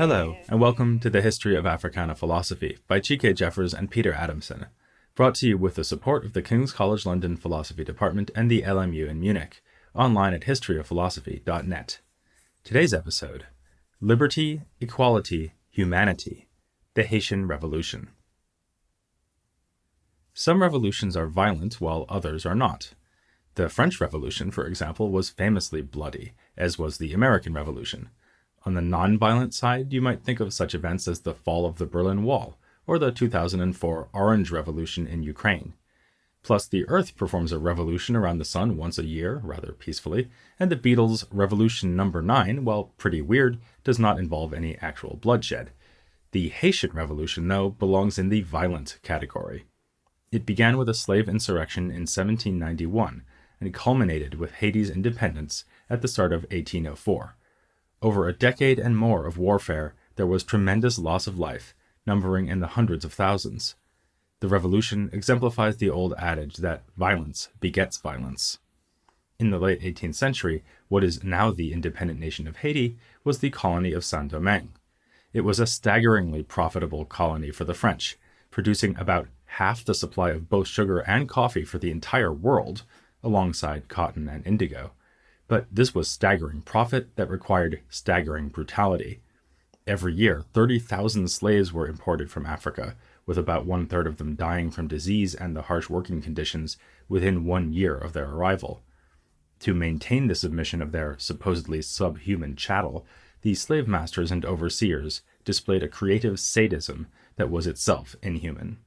Hello, and welcome to the History of Africana Philosophy by Chike Jeffers and Peter Adamson, brought to you with the support of the King's College London Philosophy Department and the LMU in Munich, online at historyofphilosophy.net. Today's episode, Liberty, Equality, Humanity, the Haitian Revolution. Some revolutions are violent while others are not. The French Revolution, for example, was famously bloody, as was the American Revolution. On the non-violent side, you might think of such events as the fall of the Berlin Wall, or the 2004 Orange Revolution in Ukraine. Plus, the Earth performs a revolution around the sun once a year, rather peacefully, and the Beatles' Revolution No. 9, while pretty weird, does not involve any actual bloodshed. The Haitian Revolution, though, belongs in the violent category. It began with a slave insurrection in 1791, and culminated with Haiti's independence at the start of 1804. Over a decade and more of warfare, there was tremendous loss of life, numbering in the hundreds of thousands. The revolution exemplifies the old adage that violence begets violence. In the late 18th century, what is now the independent nation of Haiti was the colony of Saint-Domingue. It was a staggeringly profitable colony for the French, producing about half the supply of both sugar and coffee for the entire world, alongside cotton and indigo. But this was staggering profit that required staggering brutality. Every year, 30,000 slaves were imported from Africa, with about one-third of them dying from disease and the harsh working conditions within 1 year of their arrival. To maintain the submission of their supposedly subhuman chattel, the slave masters and overseers displayed a creative sadism that was itself inhuman.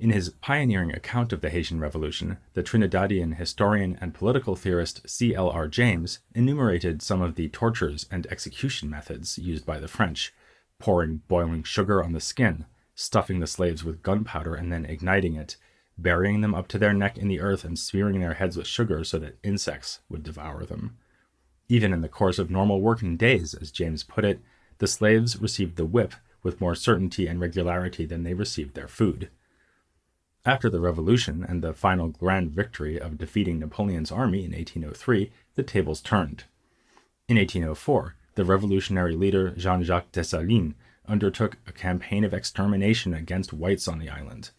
In his pioneering account of the Haitian Revolution, the Trinidadian historian and political theorist C.L.R. James enumerated some of the tortures and execution methods used by the French: pouring boiling sugar on the skin, stuffing the slaves with gunpowder and then igniting it, burying them up to their neck in the earth and smearing their heads with sugar so that insects would devour them. Even in the course of normal working days, as James put it, the slaves received the whip with more certainty and regularity than they received their food. After the Revolution and the final grand victory of defeating Napoleon's army in 1803, the tables turned. In 1804, the revolutionary leader Jean-Jacques Dessalines undertook a campaign of extermination against whites on the island.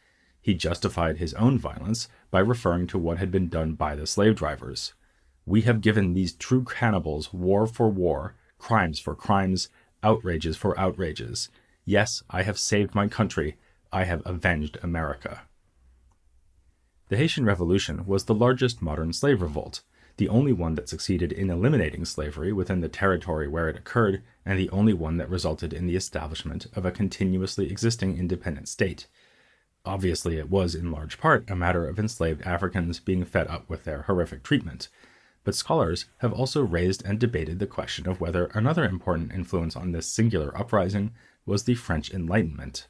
He justified his own violence by referring to what had been done by the slave drivers. "We have given these true cannibals war for war, crimes for crimes, outrages for outrages. Yes, I have saved my country. I have avenged America." The Haitian Revolution was the largest modern slave revolt, the only one that succeeded in eliminating slavery within the territory where it occurred, and the only one that resulted in the establishment of a continuously existing independent state. Obviously, it was in large part a matter of enslaved Africans being fed up with their horrific treatment, but scholars have also raised and debated the question of whether another important influence on this singular uprising was the French Enlightenment.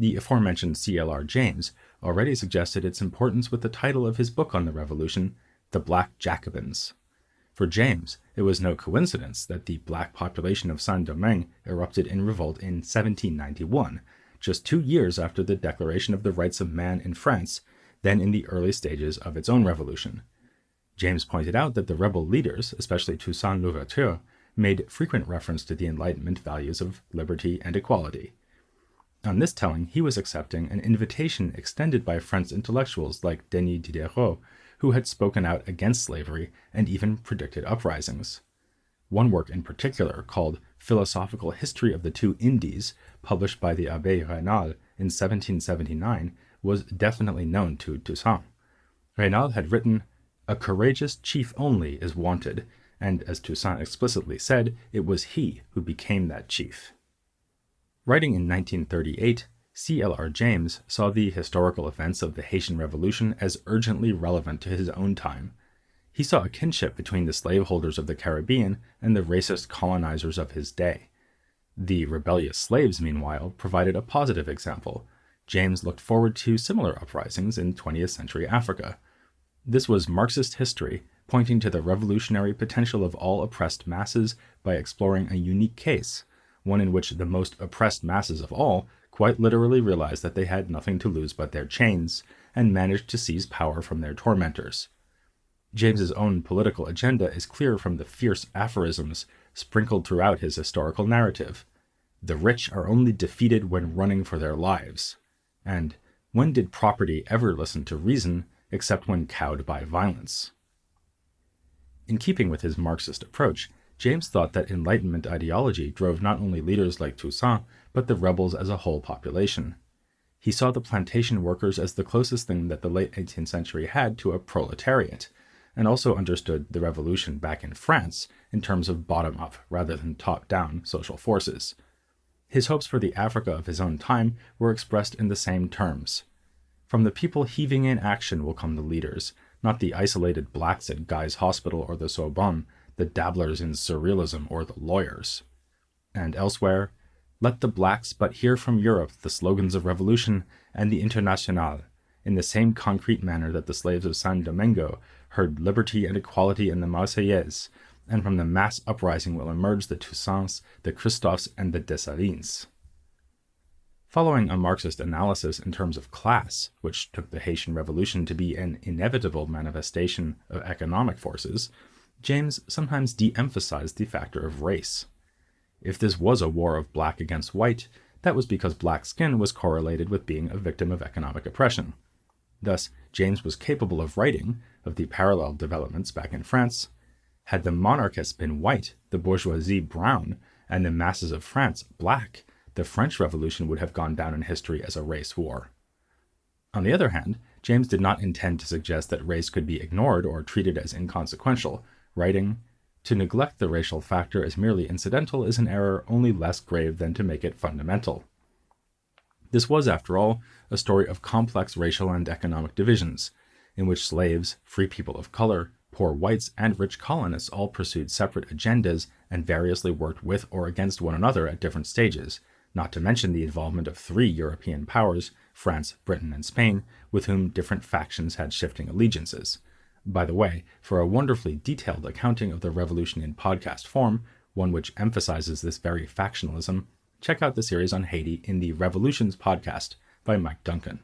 The aforementioned C.L.R. James already suggested its importance with the title of his book on the Revolution, The Black Jacobins. For James, it was no coincidence that the black population of Saint-Domingue erupted in revolt in 1791, just 2 years after the Declaration of the Rights of Man in France, then in the early stages of its own revolution. James pointed out that the rebel leaders, especially Toussaint Louverture, made frequent reference to the Enlightenment values of liberty and equality. On this telling, he was accepting an invitation extended by French intellectuals like Denis Diderot, who had spoken out against slavery and even predicted uprisings. One work in particular, called Philosophical History of the Two Indies, published by the Abbé Raynal in 1779, was definitely known to Toussaint. Raynal had written, "A courageous chief only is wanted," and as Toussaint explicitly said, it was he who became that chief. Writing in 1938, C.L.R. James saw the historical events of the Haitian Revolution as urgently relevant to his own time. He saw a kinship between the slaveholders of the Caribbean and the racist colonizers of his day. The rebellious slaves, meanwhile, provided a positive example. James looked forward to similar uprisings in 20th century Africa. This was Marxist history, pointing to the revolutionary potential of all oppressed masses by exploring a unique case, one in which the most oppressed masses of all quite literally realized that they had nothing to lose but their chains, and managed to seize power from their tormentors. James's own political agenda is clear from the fierce aphorisms sprinkled throughout his historical narrative. "The rich are only defeated when running for their lives," and "When did property ever listen to reason except when cowed by violence?" In keeping with his Marxist approach, James thought that Enlightenment ideology drove not only leaders like Toussaint, but the rebels as a whole population. He saw the plantation workers as the closest thing that the late 18th century had to a proletariat, and also understood the revolution back in France in terms of bottom-up rather than top-down social forces. His hopes for the Africa of his own time were expressed in the same terms. From the people heaving in action will come the leaders, not the isolated blacks at Guy's Hospital or the Sorbonne, the dabblers in surrealism or the lawyers. And elsewhere, "Let the blacks but hear from Europe the slogans of revolution and the Internationale, in the same concrete manner that the slaves of San Domingo heard liberty and equality in the Marseillaise, and from the mass uprising will emerge the Toussaints, the Christophs, and the Dessalines." Following a Marxist analysis in terms of class, which took the Haitian Revolution to be an inevitable manifestation of economic forces, James sometimes de-emphasized the factor of race. If this was a war of black against white, that was because black skin was correlated with being a victim of economic oppression. Thus, James was capable of writing of the parallel developments back in France. Had the monarchists been white, the bourgeoisie brown, and the masses of France black, the French Revolution would have gone down in history as a race war. On the other hand, James did not intend to suggest that race could be ignored or treated as inconsequential, writing, "To neglect the racial factor as merely incidental is an error only less grave than to make it fundamental." This was, after all, a story of complex racial and economic divisions, in which slaves, free people of color, poor whites, and rich colonists all pursued separate agendas and variously worked with or against one another at different stages, not to mention the involvement of 3 European powers, France, Britain, and Spain, with whom different factions had shifting allegiances. By the way, for a wonderfully detailed accounting of the revolution in podcast form, one which emphasizes this very factionalism, check out the series on Haiti in the Revolutions podcast by Mike Duncan.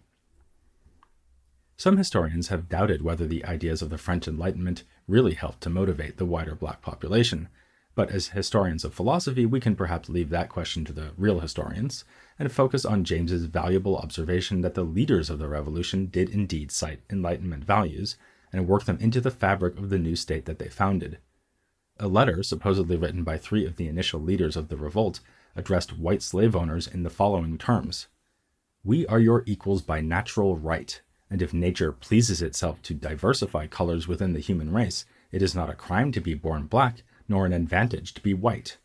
Some historians have doubted whether the ideas of the French Enlightenment really helped to motivate the wider black population, but as historians of philosophy, we can perhaps leave that question to the real historians and focus on James's valuable observation that the leaders of the revolution did indeed cite Enlightenment values and work them into the fabric of the new state that they founded. A letter, supposedly written by 3 of the initial leaders of the revolt, addressed white slave owners in the following terms: "We are your equals by natural right, and if nature pleases itself to diversify colors within the human race, it is not a crime to be born black, nor an advantage to be white.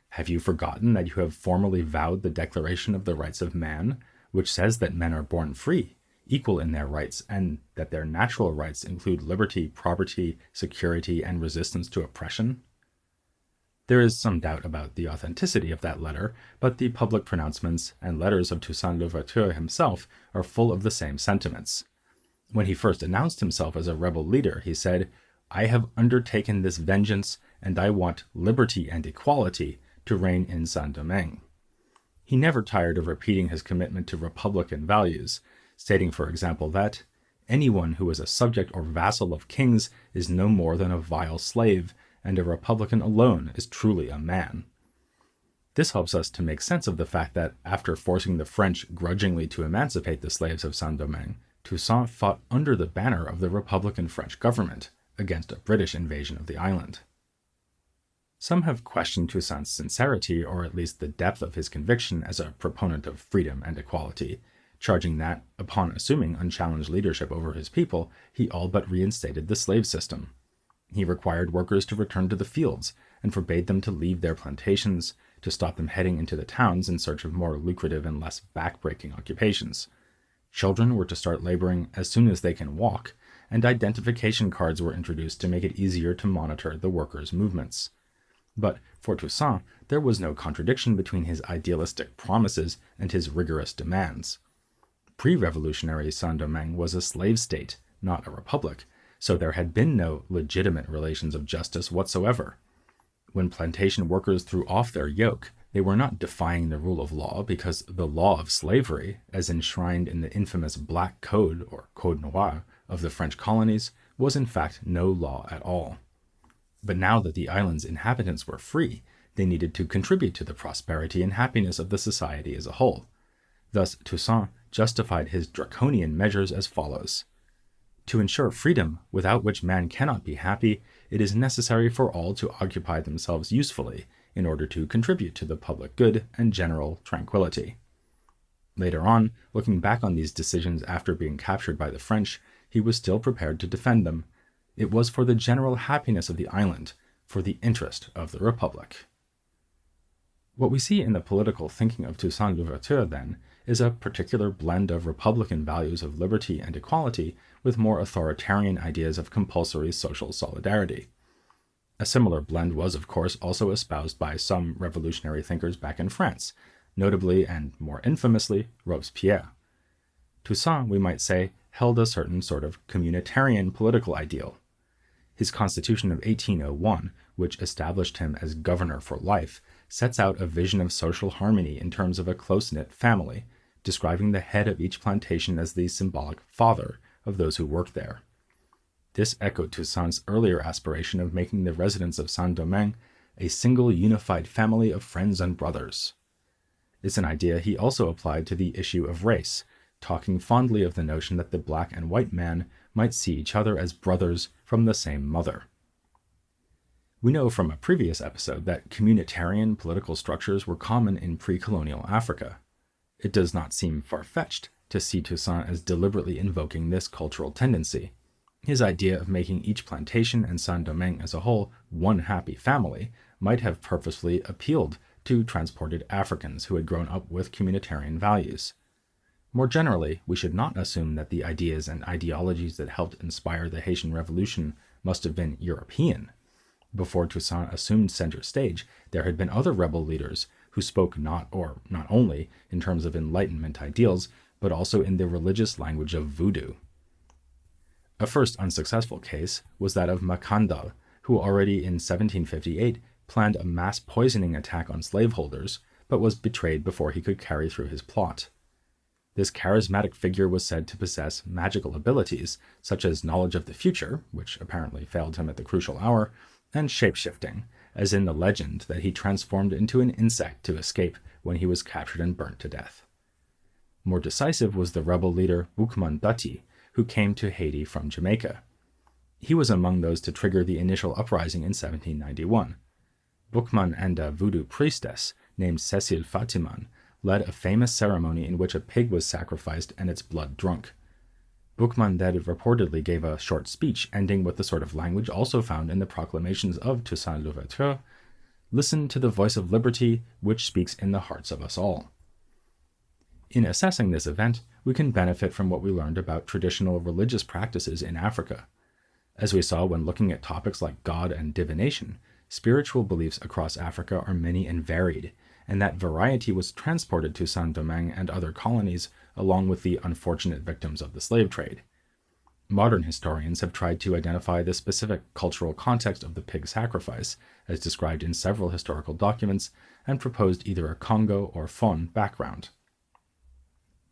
Have you forgotten that you have formally vowed the Declaration of the Rights of Man, which says that men are born free, equal in their rights, and that their natural rights include liberty, property, security, and resistance to oppression?" There is some doubt about the authenticity of that letter, but the public pronouncements and letters of Toussaint Louverture himself are full of the same sentiments. When he first announced himself as a rebel leader, he said, "I have undertaken this vengeance, and I want liberty and equality to reign in Saint-Domingue." He never tired of repeating his commitment to republican values, stating, for example, that "anyone who is a subject or vassal of kings is no more than a vile slave, and a republican alone is truly a man." This helps us to make sense of the fact that, after forcing the French grudgingly to emancipate the slaves of Saint-Domingue, Toussaint fought under the banner of the Republican French government against a British invasion of the island. Some have questioned Toussaint's sincerity, or at least the depth of his conviction as a proponent of freedom and equality, charging that, upon assuming unchallenged leadership over his people, he all but reinstated the slave system. He required workers to return to the fields and forbade them to leave their plantations, to stop them heading into the towns in search of more lucrative and less backbreaking occupations. Children were to start laboring as soon as they can walk, and identification cards were introduced to make it easier to monitor the workers' movements. But for Toussaint, there was no contradiction between his idealistic promises and his rigorous demands. Pre-revolutionary Saint-Domingue was a slave state, not a republic, so there had been no legitimate relations of justice whatsoever. When plantation workers threw off their yoke, they were not defying the rule of law because the law of slavery, as enshrined in the infamous Black Code, or Code Noir, of the French colonies, was in fact no law at all. But now that the island's inhabitants were free, They needed to contribute to the prosperity and happiness of the society as a whole. Thus, Toussaint justified his draconian measures as follows. To ensure freedom, without which man cannot be happy, it is necessary for all to occupy themselves usefully, in order to contribute to the public good and general tranquility. Later on, looking back on these decisions after being captured by the French, he was still prepared to defend them. It was for the general happiness of the island, for the interest of the Republic. What we see in the political thinking of Toussaint Louverture, then, is a particular blend of Republican values of liberty and equality with more authoritarian ideas of compulsory social solidarity. A similar blend was, of course, also espoused by some revolutionary thinkers back in France, notably and more infamously Robespierre. Toussaint, we might say, held a certain sort of communitarian political ideal. His Constitution of 1801, which established him as governor for life, sets out a vision of social harmony in terms of a close-knit family, describing the head of each plantation as the symbolic father of those who worked there. This echoed Toussaint's earlier aspiration of making the residents of Saint-Domingue a single unified family of friends and brothers. It's an idea he also applied to the issue of race, talking fondly of the notion that the black and white man might see each other as brothers from the same mother. We know from a previous episode that communitarian political structures were common in pre-colonial Africa. It does not seem far-fetched to see Toussaint as deliberately invoking this cultural tendency. His idea of making each plantation and Saint-Domingue as a whole one happy family might have purposefully appealed to transported Africans who had grown up with communitarian values. More generally, we should not assume that the ideas and ideologies that helped inspire the Haitian Revolution must have been European. Before Toussaint assumed center stage, there had been other rebel leaders who spoke not only in terms of Enlightenment ideals, but also in the religious language of voodoo. A first unsuccessful case was that of Macandal, who already in 1758 planned a mass poisoning attack on slaveholders, but was betrayed before he could carry through his plot. This charismatic figure was said to possess magical abilities, such as knowledge of the future, which apparently failed him at the crucial hour, and shape-shifting, as in the legend that he transformed into an insect to escape when he was captured and burnt to death. More decisive was the rebel leader Boukman Dati, who came to Haiti from Jamaica. He was among those to trigger the initial uprising in 1791. Boukman and a voodoo priestess named Cécile Fatiman led a famous ceremony in which a pig was sacrificed and its blood drunk. Boukman then reportedly gave a short speech ending with the sort of language also found in the proclamations of Toussaint Louverture, "Listen to the voice of liberty, which speaks in the hearts of us all." In assessing this event, we can benefit from what we learned about traditional religious practices in Africa. As we saw when looking at topics like God and divination, spiritual beliefs across Africa are many and varied, and that variety was transported to Saint-Domingue and other colonies along with the unfortunate victims of the slave trade. Modern historians have tried to identify the specific cultural context of the pig sacrifice, as described in several historical documents, and proposed either a Congo or Fon background.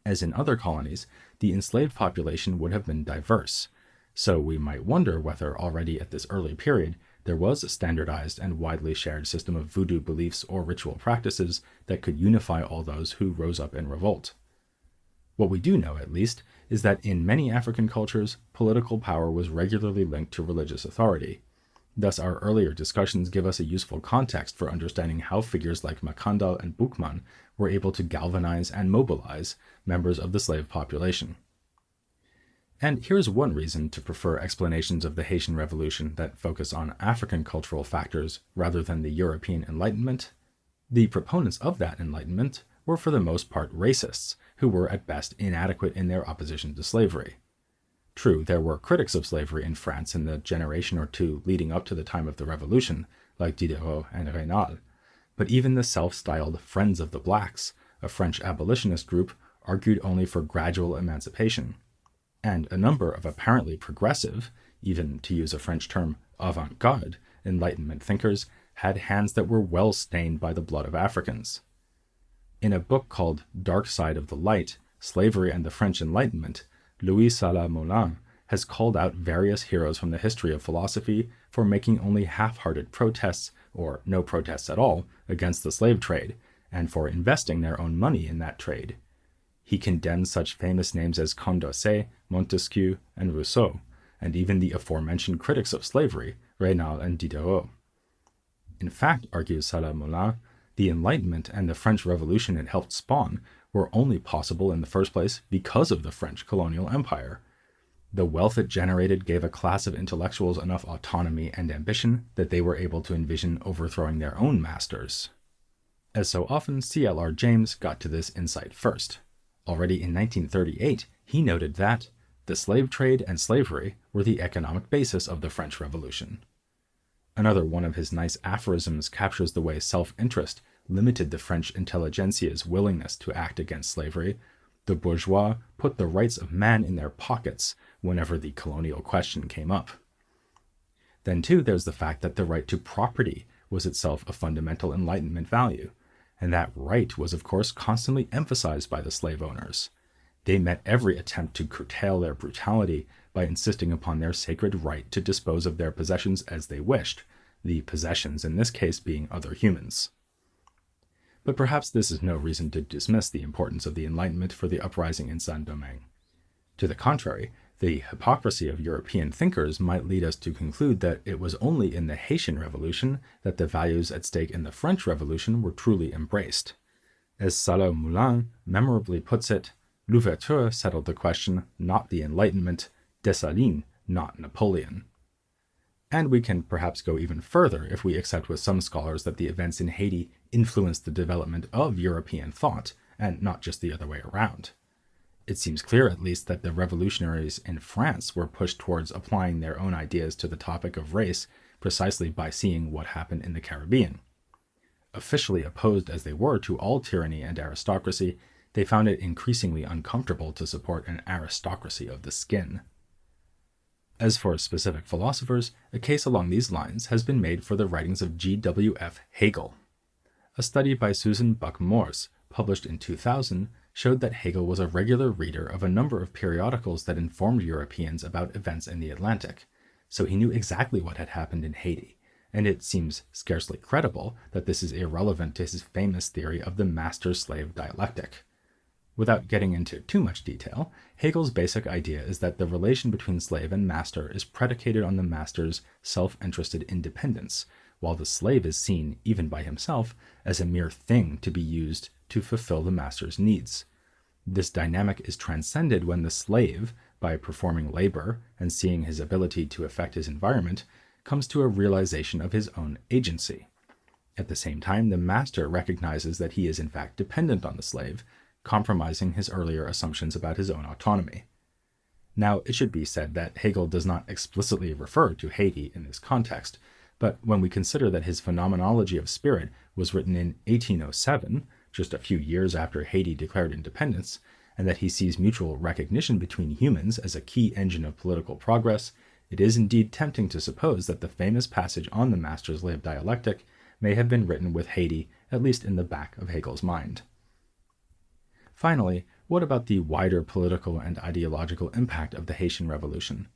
As in other colonies, the enslaved population would have been diverse, so we might wonder whether already at this early period there was a standardized and widely shared system of voodoo beliefs or ritual practices that could unify all those who rose up in revolt. What we do know, at least, is that in many African cultures, political power was regularly linked to religious authority. Thus, our earlier discussions give us a useful context for understanding how figures like Macandal and Boukman were able to galvanize and mobilize members of the slave population. And here's one reason to prefer explanations of the Haitian Revolution that focus on African cultural factors rather than the European Enlightenment. The proponents of that Enlightenment were for the most part racists, who were at best inadequate in their opposition to slavery. True, there were critics of slavery in France in the generation or two leading up to the time of the Revolution, like Diderot and Raynal, but even the self-styled Friends of the Blacks, a French abolitionist group, argued only for gradual emancipation. And a number of apparently progressive, even to use a French term, avant-garde, Enlightenment thinkers had hands that were well stained by the blood of Africans. In a book called Dark Side of the Light, Slavery and the French Enlightenment, Louis Salamolin has called out various heroes from the history of philosophy for making only half-hearted protests, or no protests at all, against the slave trade, and for investing their own money in that trade. He condemns such famous names as Condorcet, Montesquieu, and Rousseau, and even the aforementioned critics of slavery, Raynal and Diderot. In fact, argues Salah-Moulin, the Enlightenment and the French Revolution it helped spawn were only possible in the first place because of the French colonial empire. The wealth it generated gave a class of intellectuals enough autonomy and ambition that they were able to envision overthrowing their own masters. As so often, C.L.R. James got to this insight first. Already in 1938, he noted that the slave trade and slavery were the economic basis of the French Revolution. Another one of his nice aphorisms captures the way self-interest limited the French intelligentsia's willingness to act against slavery. The bourgeois put the rights of man in their pockets whenever the colonial question came up. Then too, there's the fact that the right to property was itself a fundamental Enlightenment value, and that right was of course constantly emphasized by the slave owners. They met every attempt to curtail their brutality by insisting upon their sacred right to dispose of their possessions as they wished, the possessions in this case being other humans. But perhaps this is no reason to dismiss the importance of the Enlightenment for the uprising in Saint-Domingue. To the contrary, the hypocrisy of European thinkers might lead us to conclude that it was only in the Haitian Revolution that the values at stake in the French Revolution were truly embraced. As Salah-Moulin memorably puts it, l'ouverture settled the question, not the Enlightenment, Dessalines, not Napoleon. And we can perhaps go even further if we accept with some scholars that the events in Haiti influenced the development of European thought, and not just the other way around. It seems clear at least that the revolutionaries in France were pushed towards applying their own ideas to the topic of race precisely by seeing what happened in the Caribbean. Officially opposed as they were to all tyranny and aristocracy, they found it increasingly uncomfortable to support an aristocracy of the skin. As for specific philosophers, a case along these lines has been made for the writings of G.W.F. Hegel. A study by Susan Buck-Morse, published in 2000, showed that Hegel was a regular reader of a number of periodicals that informed Europeans about events in the Atlantic, so he knew exactly what had happened in Haiti, and it seems scarcely credible that this is irrelevant to his famous theory of the master-slave dialectic. Without getting into too much detail, Hegel's basic idea is that the relation between slave and master is predicated on the master's self-interested independence, while the slave is seen, even by himself, as a mere thing to be used to fulfill the master's needs. This dynamic is transcended when the slave, by performing labor and seeing his ability to affect his environment, comes to a realization of his own agency. At the same time, the master recognizes that he is in fact dependent on the slave, compromising his earlier assumptions about his own autonomy. Now, it should be said that Hegel does not explicitly refer to Haiti in this context, but when we consider that his Phenomenology of Spirit was written in 1807, just a few years after Haiti declared independence, and that he sees mutual recognition between humans as a key engine of political progress, it is indeed tempting to suppose that the famous passage on the master-slave dialectic may have been written with Haiti at least in the back of Hegel's mind. Finally, what about the wider political and ideological impact of the Haitian Revolution?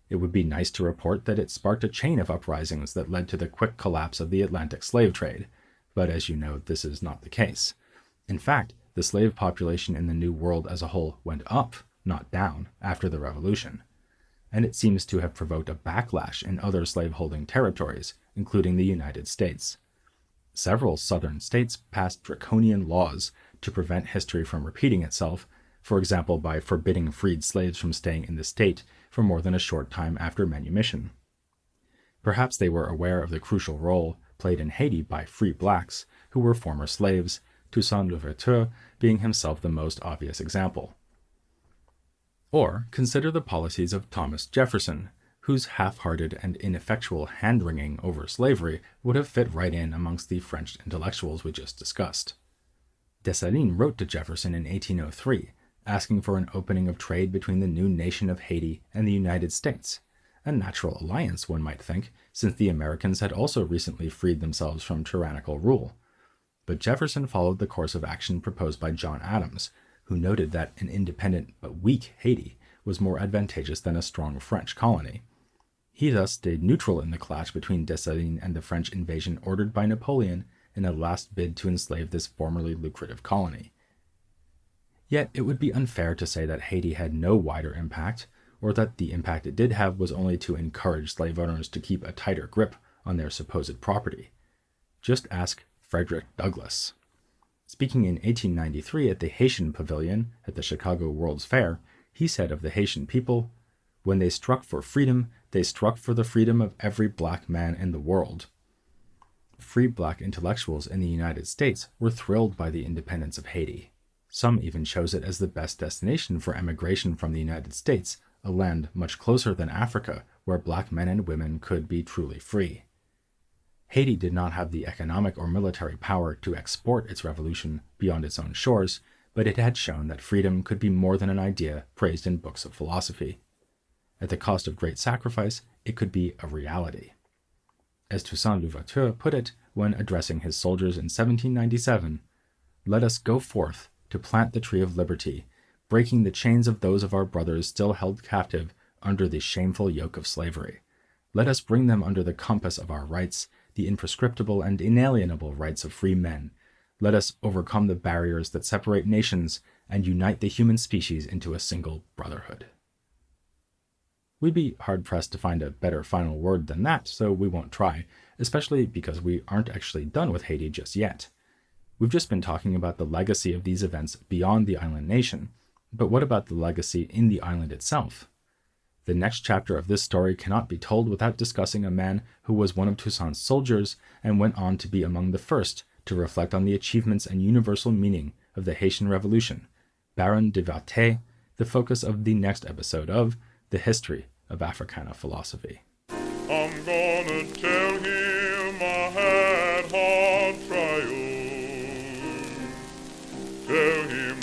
It would be nice to report that it sparked a chain of uprisings that led to the quick collapse of the Atlantic slave trade, but as you know, this is not the case. In fact, the slave population in the New World as a whole went up, not down, after the Revolution, and it seems to have provoked a backlash in other slaveholding territories, including the United States. Several southern states passed draconian laws to prevent history from repeating itself, for example by forbidding freed slaves from staying in the state for more than a short time after manumission. Perhaps they were aware of the crucial role played in Haiti by free blacks who were former slaves, Toussaint Louverture being himself the most obvious example. Or consider the policies of Thomas Jefferson, whose half-hearted and ineffectual hand-wringing over slavery would have fit right in amongst the French intellectuals we just discussed. Dessalines wrote to Jefferson in 1803, asking for an opening of trade between the new nation of Haiti and the United States, a natural alliance, one might think, since the Americans had also recently freed themselves from tyrannical rule. But Jefferson followed the course of action proposed by John Adams, who noted that an independent but weak Haiti was more advantageous than a strong French colony. He thus stayed neutral in the clash between Dessalines and the French invasion ordered by Napoleon in a last bid to enslave this formerly lucrative colony. Yet it would be unfair to say that Haiti had no wider impact, or that the impact it did have was only to encourage slave owners to keep a tighter grip on their supposed property. Just ask Frederick Douglass. Speaking in 1893 at the Haitian Pavilion at the Chicago World's Fair, he said of the Haitian people, "When they struck for freedom, they struck for the freedom of every black man in the world." Free black intellectuals in the United States were thrilled by the independence of Haiti. Some even chose it as the best destination for emigration from the United States, a land much closer than Africa, where black men and women could be truly free. Haiti did not have the economic or military power to export its revolution beyond its own shores, but it had shown that freedom could be more than an idea praised in books of philosophy. At the cost of great sacrifice, it could be a reality. As Toussaint Louverture put it when addressing his soldiers in 1797, "Let us go forth to plant the tree of liberty, breaking the chains of those of our brothers still held captive under the shameful yoke of slavery. Let us bring them under the compass of our rights, the imprescriptible and inalienable rights of free men. Let us overcome the barriers that separate nations and unite the human species into a single brotherhood." We'd be hard-pressed to find a better final word than that, so we won't try, especially because we aren't actually done with Haiti just yet. We've just been talking about the legacy of these events beyond the island nation, but what about the legacy in the island itself? The next chapter of this story cannot be told without discussing a man who was one of Toussaint's soldiers and went on to be among the first to reflect on the achievements and universal meaning of the Haitian Revolution, Baron de Varté, the focus of the next episode of The History of Africana Philosophy. I'm gonna tell him I had hard trials. Tell him